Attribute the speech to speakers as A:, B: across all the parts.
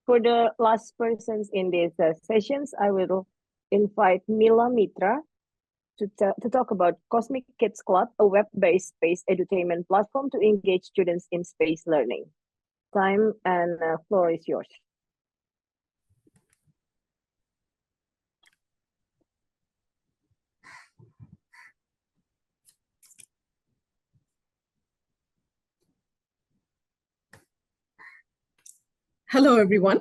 A: For the last persons in these sessions, I will invite Mila Mitra to talk about Cosmic Kids Club, a web-based space edutainment platform to engage students in space learning. Time and floor is yours.
B: Hello, everyone.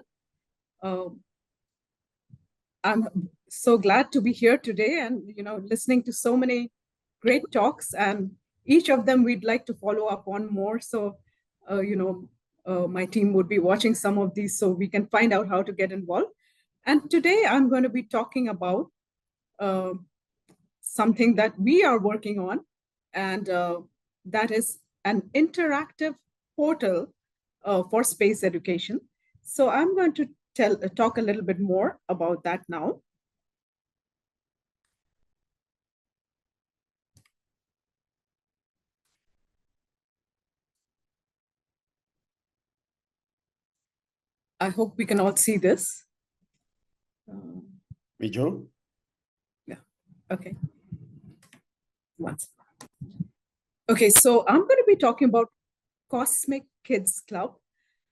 B: I'm so glad to be here today and, listening to so many great talks, and each of them we'd like to follow up on more. So, my team would be watching some of these so we can find out how to get involved. And today I'm going to be talking about something that we are working on, and that is an interactive portal for space education. So I'm going to talk a little bit more about that now. I hope we can all see this.
C: Me too.
B: Yeah, okay. Once. Okay, so I'm going to be talking about Cosmic Kids Club,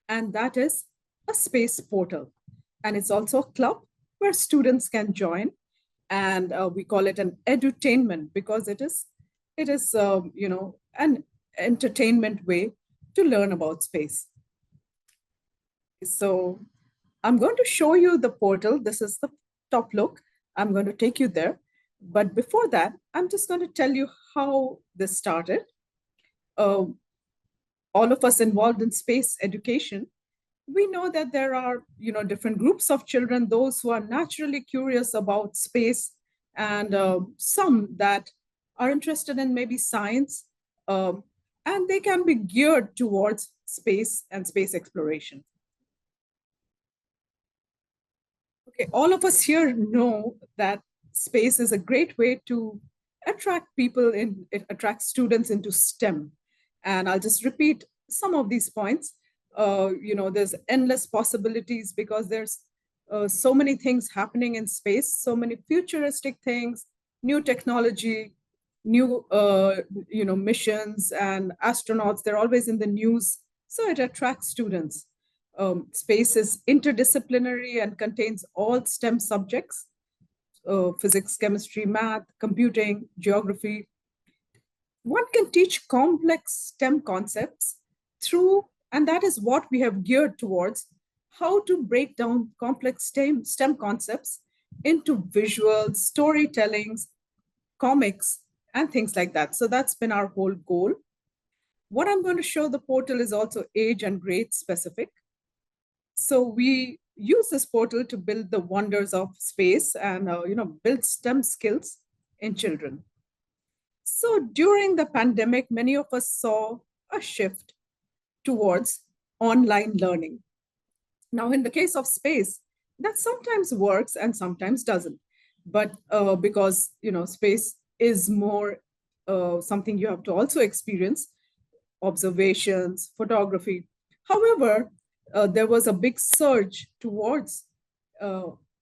B: and that is a space portal. And it's also a club where students can join, and we call it an edutainment because it is an entertainment way to learn about space. So I'm going to show you the portal. This is the top look. I'm going to take you there. But before that, I'm just going to tell you how this started. All of us involved in space education, we know that there are different groups of children, those who are naturally curious about space, and some that are interested in maybe science, and they can be geared towards space and space exploration. Okay, all of us here know that space is a great way to attract attract students into STEM. And I'll just repeat some of these points. There's endless possibilities because there's so many things happening in space, so many futuristic things, new technology, new missions, and astronauts. They're always in the news, so it attracts students. Space is interdisciplinary and contains all STEM subjects: physics, chemistry, math, computing, geography. One can teach complex STEM concepts through, and that is what we have geared towards, how to break down complex STEM concepts into visuals, storytellings, comics, and things like that. So that's been our whole goal. What I'm going to show the portal is also age and grade specific. So we use this portal to build the wonders of space and build STEM skills in children. So during the pandemic, many of us saw a shift towards online learning. Now, in the case of space, that sometimes works and sometimes doesn't. But because space is more something you have to also experience, observations, photography. However, there was a big surge towards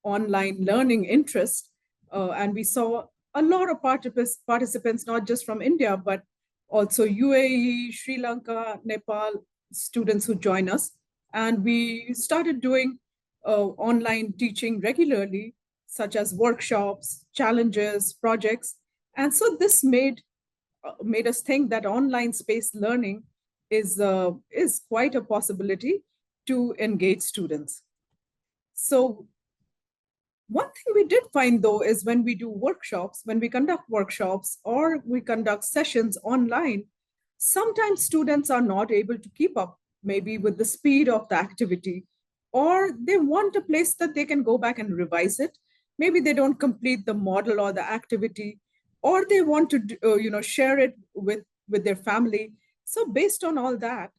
B: online learning interest, and we saw a lot of participants, not just from India, but also UAE, Sri Lanka, Nepal, students who join us. And we started doing online teaching regularly, such as workshops, challenges, projects. And so this made us think that online space learning is quite a possibility to engage students. So one thing we did find, though, is when we do workshops, when we conduct workshops or we conduct sessions online, sometimes students are not able to keep up maybe with the speed of the activity, or they want a place that they can go back and revise it. Maybe they don't complete the model or the activity, or they want to share it with their family. So based on all that,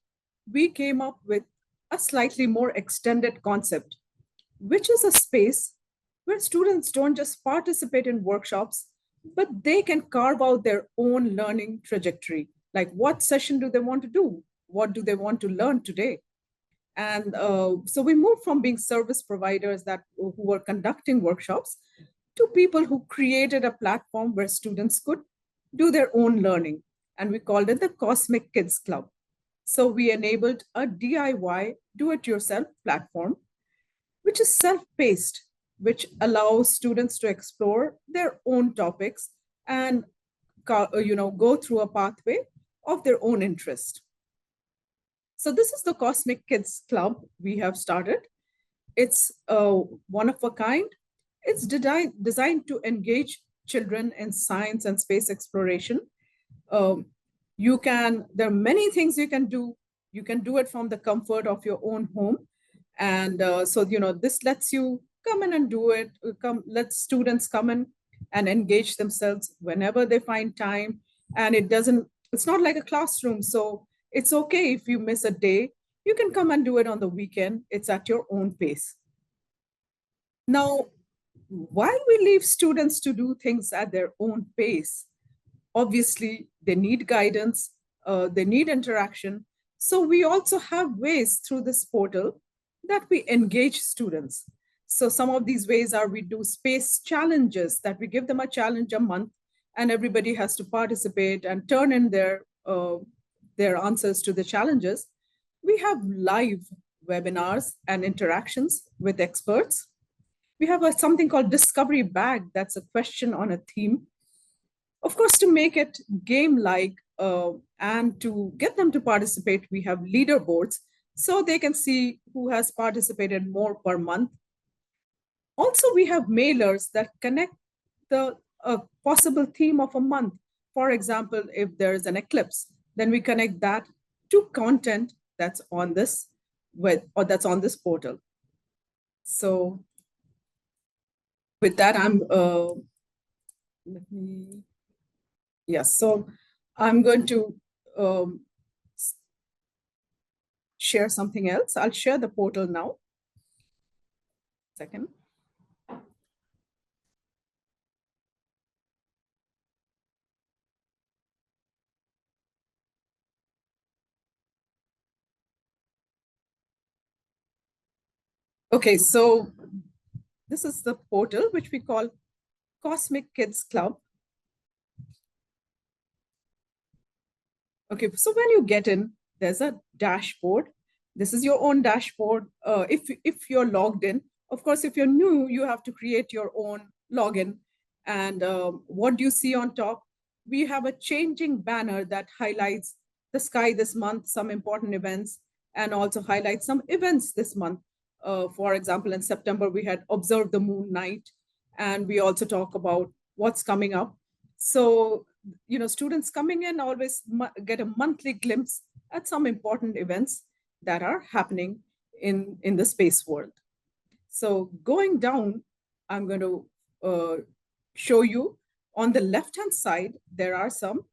B: we came up with a slightly more extended concept, which is a space where students don't just participate in workshops, but they can carve out their own learning trajectory. Like, what session do they want to do? What do they want to learn today? And so we moved from being service providers who were conducting workshops to people who created a platform where students could do their own learning. And we called it the Cosmic Kids Club. So we enabled a DIY, do-it-yourself platform, which is self-paced, which allows students to explore their own topics and go through a pathway of their own interest. So this is the Cosmic Kids Club we have started. It's one of a kind. It's designed to engage children in science and space exploration. There are many things you can do. You can do it from the comfort of your own home. And this lets you come in and do it. Let students come in and engage themselves whenever they find time. And it's not like a classroom. So it's okay if you miss a day. You can come and do it on the weekend. It's at your own pace. Now, while we leave students to do things at their own pace, obviously they need guidance, they need interaction. So we also have ways through this portal that we engage students. So some of these ways are we do space challenges, that we give them a challenge a month and everybody has to participate and turn in their answers to the challenges. We have live webinars and interactions with experts. We have something called Discovery Bag. That's a question on a theme. Of course, to make it game-like and to get them to participate, we have leaderboards so they can see who has participated more per month. Also, we have mailers that connect the possible theme of a month. For example, if there is an eclipse, then we connect that to content that's on this that's on this portal. So with that, so I'm going to share something else. I'll share the portal now. Second. Okay, so this is the portal which we call Cosmic Kids Club. Okay, so when you get in, there's a dashboard. This is your own dashboard. If you're logged in, of course, if you're new, you have to create your own login. And what do you see on top? We have a changing banner that highlights the sky this month, some important events, and also highlights some events this month. For example, in September, we had Observe the Moon Night, and we also talk about what's coming up. So, students coming in always get a monthly glimpse at some important events that are happening in the space world. So going down, I'm going to show you on the left-hand side, there are some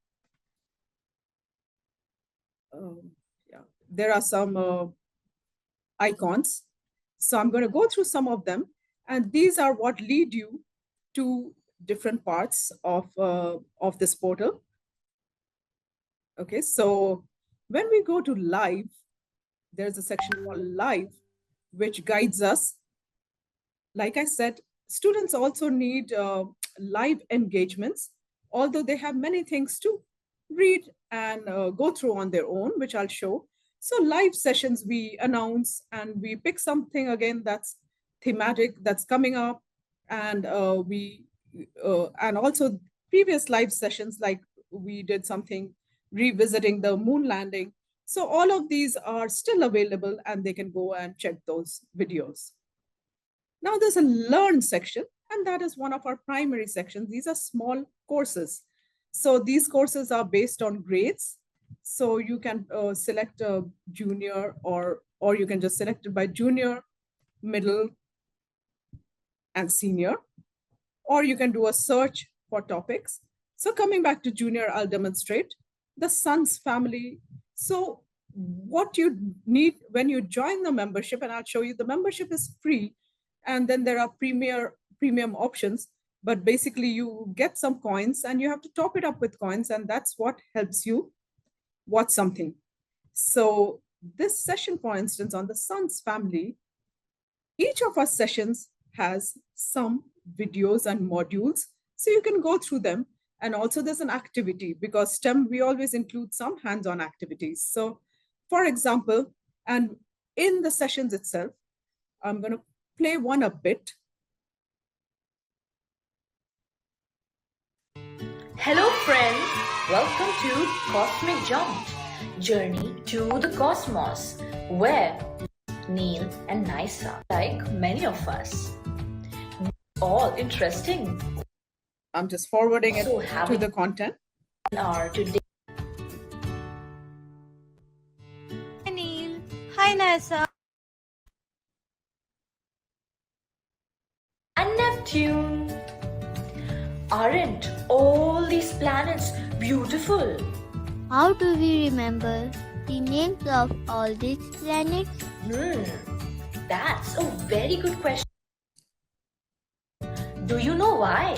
B: icons. So I'm going to go through some of them, and these are what lead you to different parts of this portal. Okay, so when we go to live, there's a section called live, which guides us. Like I said, students also need live engagements, although they have many things to read and go through on their own, which I'll show. So live sessions, we announce and we pick something again that's thematic, that's coming up. And and also previous live sessions, like we did something revisiting the moon landing. So all of these are still available and they can go and check those videos. Now there's a learn section, and that is one of our primary sections. These are small courses. So these courses are based on grades. So you can select a junior or you can just select it by junior, middle, and senior, or you can do a search for topics. So coming back to junior, I'll demonstrate the Sons family. So what you need when you join the membership, and I'll show you, the membership is free, and then there are premium options, but basically you get some coins and you have to top it up with coins, and that's what helps you watch something. So this session, for instance, on the Sun's family, each of our sessions has some videos and modules, so you can go through them. And also there's an activity, because STEM, we always include some hands-on activities. So for example, and in the sessions itself, I'm going to play one a bit.
C: Hello friends, welcome to Cosmic Jump, Journey to the Cosmos, where Neil and Nisa, like many of us, all interesting.
B: I'm just forwarding it
C: So
B: to the content.
C: Our today.
D: Hi Neil. Hi Nisa.
C: And Neptune. Aren't all these planets beautiful?
D: How do we remember the names of all these planets?
C: That's a very good question. Do you know why?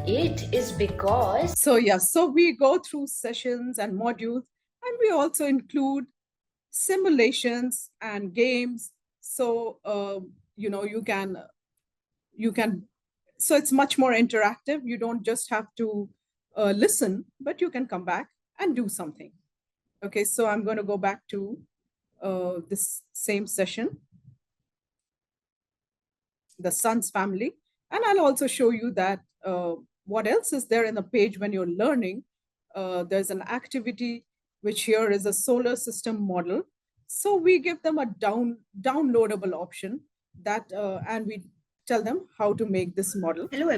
C: It is because...
B: So yeah, so we go through sessions and modules, and we also include simulations and games. So, you can, so it's much more interactive. You don't just have to listen, but you can come back and do something. Okay, so I'm going to go back to this same session, the Sun's family. And I'll also show you that what else is there in the page when you're learning. There's an activity, which here is a solar system model. So we give them a downloadable option that, and we tell them how to make this model.
E: Hello.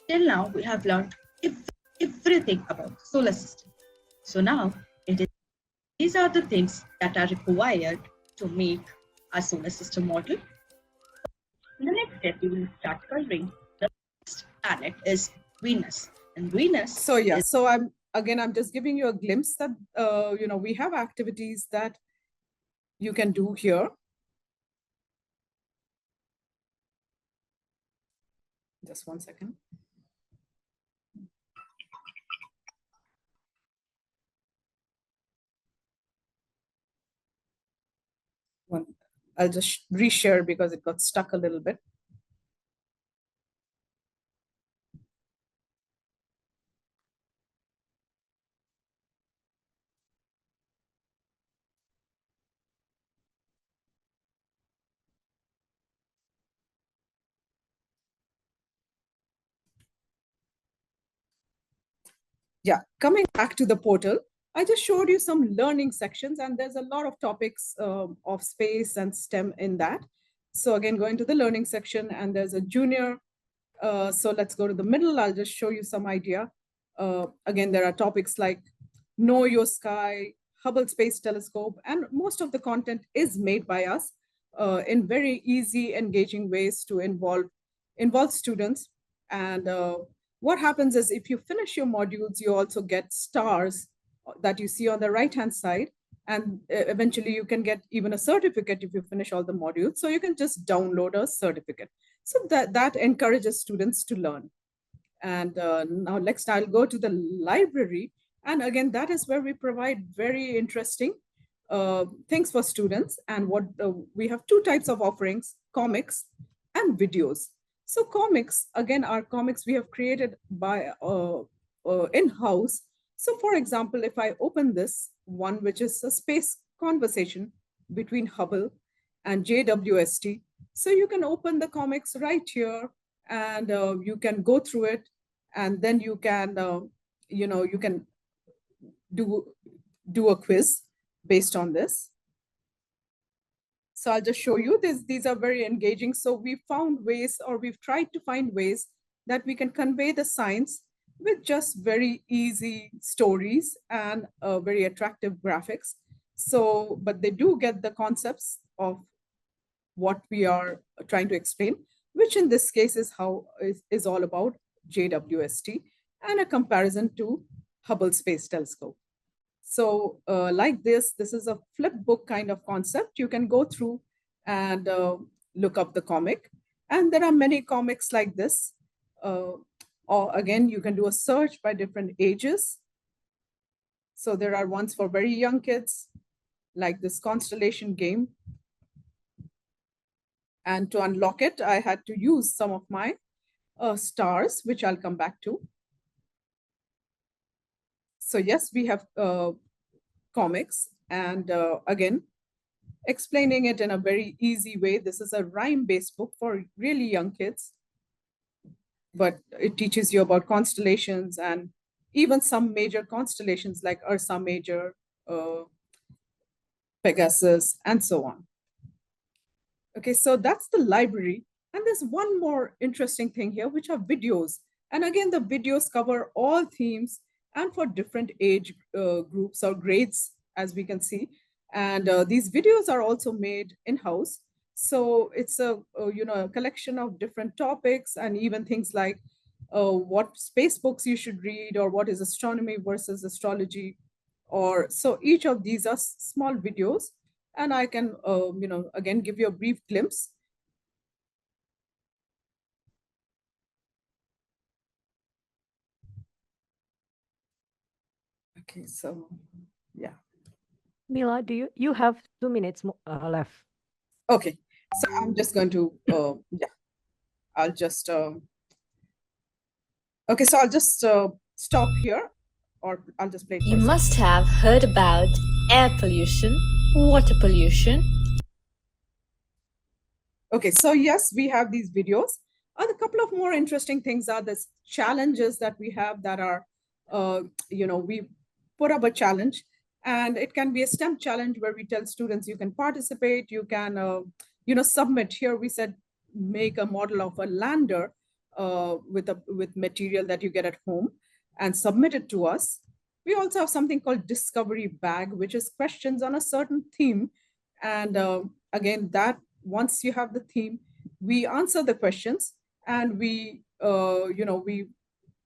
E: Till now, we have learned everything about the solar system. So now, these are the things that are required to make a solar system model. In the next step, we will start coloring. The next planet is Venus. And Venus.
B: So yeah, so I'm just giving you a glimpse that, we have activities that you can do here. Just one second. I'll just reshare because it got stuck a little bit. Yeah, coming back to the portal, I just showed you some learning sections, and there's a lot of topics of space and STEM in that. So again, going to the learning section, and there's a junior. So let's go to the middle. I'll just show you some idea. Again, there are topics like Know Your Sky, Hubble Space Telescope, and most of the content is made by us in very easy, engaging ways to involve students. And what happens is, if you finish your modules, you also get stars that you see on the right-hand side. And eventually you can get even a certificate if you finish all the modules. So you can just download a certificate. So that encourages students to learn. And now next I'll go to the library. And again, that is where we provide very interesting things for students. And what we have two types of offerings: comics and videos. So comics, again, are comics we have created by in-house. So for example, if I open this one, which is a space conversation between Hubble and JWST, so you can open the comics right here, and you can go through it, and then you can, you can do a quiz based on this. So I'll just show you this. These are very engaging. So we found ways, or we've tried to find ways that we can convey the science with just very easy stories and very attractive graphics. So, but they do get the concepts of what we are trying to explain, which in this case is all about JWST and a comparison to Hubble Space Telescope. So like this is a flip book kind of concept. You can go through and look up the comic. And there are many comics like this. Or again, you can do a search by different ages. So there are ones for very young kids, like this constellation game. And to unlock it, I had to use some of my stars, which I'll come back to. So yes, we have comics, and again, explaining it in a very easy way. This is a rhyme-based book for really young kids, but it teaches you about constellations and even some major constellations like Ursa Major, Pegasus, and so on. Okay, so that's the library. And there's one more interesting thing here, which are videos. And again, the videos cover all themes and for different age groups or grades, as we can see. And these videos are also made in-house. So it's a collection of different topics and even things like what space books you should read, or what is astronomy versus astrology. Or so each of these are small videos. And I can, again, give you a brief glimpse. Okay, so yeah.
A: Mila, you have 2 minutes left?
B: Okay, so I'm just going to, I'll just, okay, so I'll just stop here, or I'll just play it.
C: You must have heard about air pollution, water pollution.
B: Okay, so yes, we have these videos. And a couple of more interesting things are the challenges that we have that are, we put up a challenge, and it can be a STEM challenge where we tell students you can participate, you can, submit. Here we said make a model of a lander with material that you get at home and submit it to us. We also have something called Discovery Bag, which is questions on a certain theme. And again, that once you have the theme, we answer the questions, and we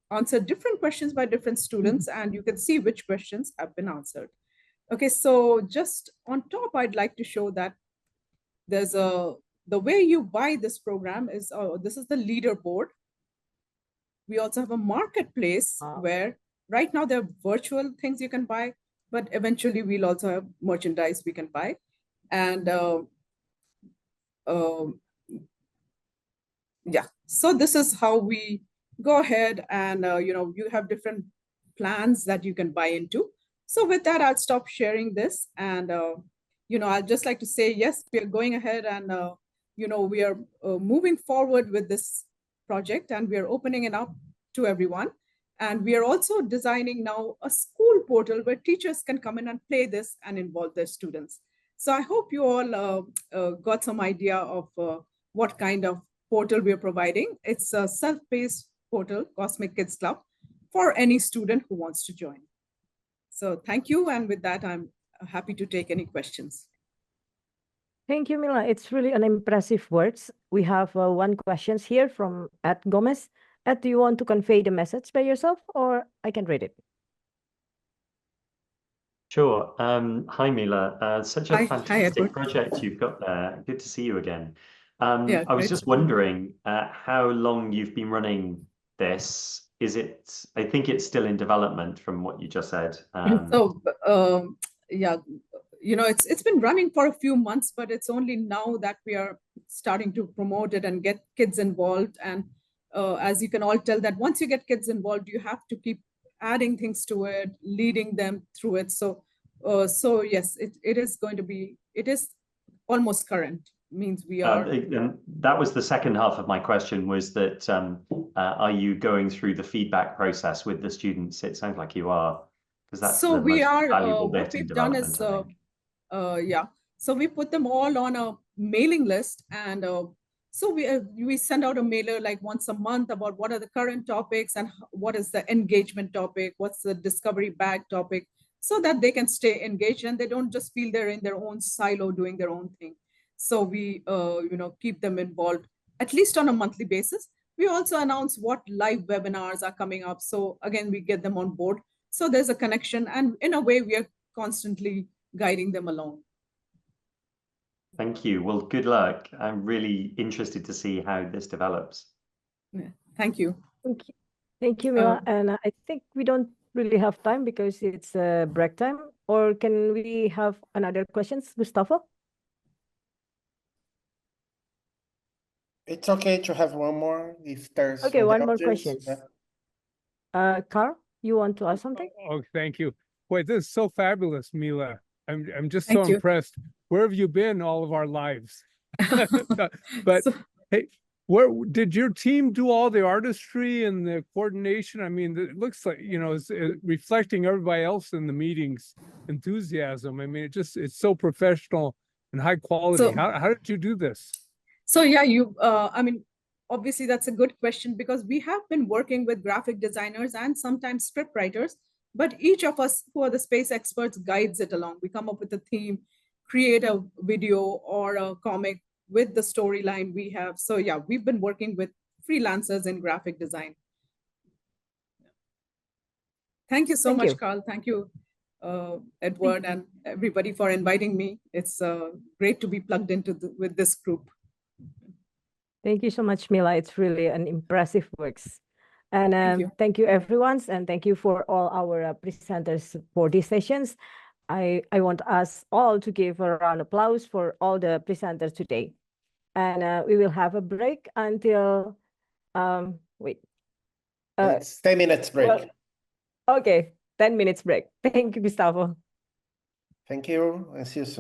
B: answer different questions by different students, and you can see which questions have been answered. Okay, so just on top, I'd like to show that there's the way you buy this program is, this is the leaderboard. We also have a marketplace where right now there are virtual things you can buy, but eventually we'll also have merchandise we can buy. And so this is how we go ahead and, you have different plans that you can buy into. So with that, I'll stop sharing this. And, I'd just like to say, yes, we are going ahead and, we are moving forward with this project, and we are opening it up to everyone. And we are also designing now a school portal where teachers can come in and play this and involve their students. So I hope you all got some idea of what kind of portal we are providing. It's a self-paced portal, Cosmic Kids Club, for any student who wants to join. So thank you. And with that, I'm happy to take any questions.
A: Thank you, Mila. It's really an impressive words. We have one question here from Ed Gomez. Ed, do you want to convey the message by yourself, or I can read it?
F: Sure. Hi, Mila. Such a
B: Hi,
F: fantastic project you've got there. Good to see you again.
B: Yeah,
F: I was just wondering how long you've been running this. I think it's still in development from what you just said.
B: It's been running for a few months, but it's only now that we are starting to promote it and get kids involved. And as you can all tell, that once you get kids involved, you have to keep adding things to it, leading them through it. So yes, it is almost current. Means we are.
F: And that was the second half of my question, was that are you going through the feedback process with the students? It sounds like you are, because that's
B: so
F: the
B: we
F: most
B: are.
F: valuable
B: What
F: bit in
B: we've done
F: development.
B: is, so we put them all on a mailing list, and so we send out a mailer like once a month about what are the current topics and what is the engagement topic, what's the discovery bag topic, so that they can stay engaged and they don't just feel they're in their own silo doing their own thing. So we, keep them involved at least on a monthly basis. We also announce what live webinars are coming up. So again, we get them on board. So there's a connection, and in a way, we are constantly guiding them along.
F: Thank you. Well, good luck. I'm really interested to see how this develops.
B: Yeah. Thank you.
A: Thank you, Mila. And I think we don't really have time because it's break time, or can we have another questions, Gustavo?
G: It's okay to have one more if there's
A: Okay,
G: from the
A: one more
G: audience.
A: questions.
G: Yeah.
A: Carl, you want to ask something?
H: Oh, thank you. Boy, this is so fabulous, Mila. I'm just so
B: Thank you.
H: impressed. Where have you been all of our lives? But
B: So-
H: hey, where did your team do all the artistry and the coordination? I mean, it looks like, you know, it's reflecting everybody else in the meetings enthusiasm. I mean, it's so professional and high quality.
B: So-
H: How did you do this?
B: So yeah, I mean, obviously that's a good question because we have been working with graphic designers and sometimes script writers, but each of us who are the space experts guides it along. We come up with a theme, create a video or a comic with the storyline we have. So yeah, we've been working with freelancers in graphic design. Thank you so
A: Thank
B: much,
A: you.
B: Carl. Thank you, Edward, and everybody for inviting me. It's great to be plugged into with this group.
A: Thank you so much, Mila. It's really an impressive works. And thank you everyone, and thank you for all our presenters for these sessions. I want us all to give a round of applause for all the presenters today. And we will have a break until, wait.
G: It's 10 minutes break.
A: Well, okay, 10 minutes break. Thank you, Gustavo.
G: Thank you, and see you soon.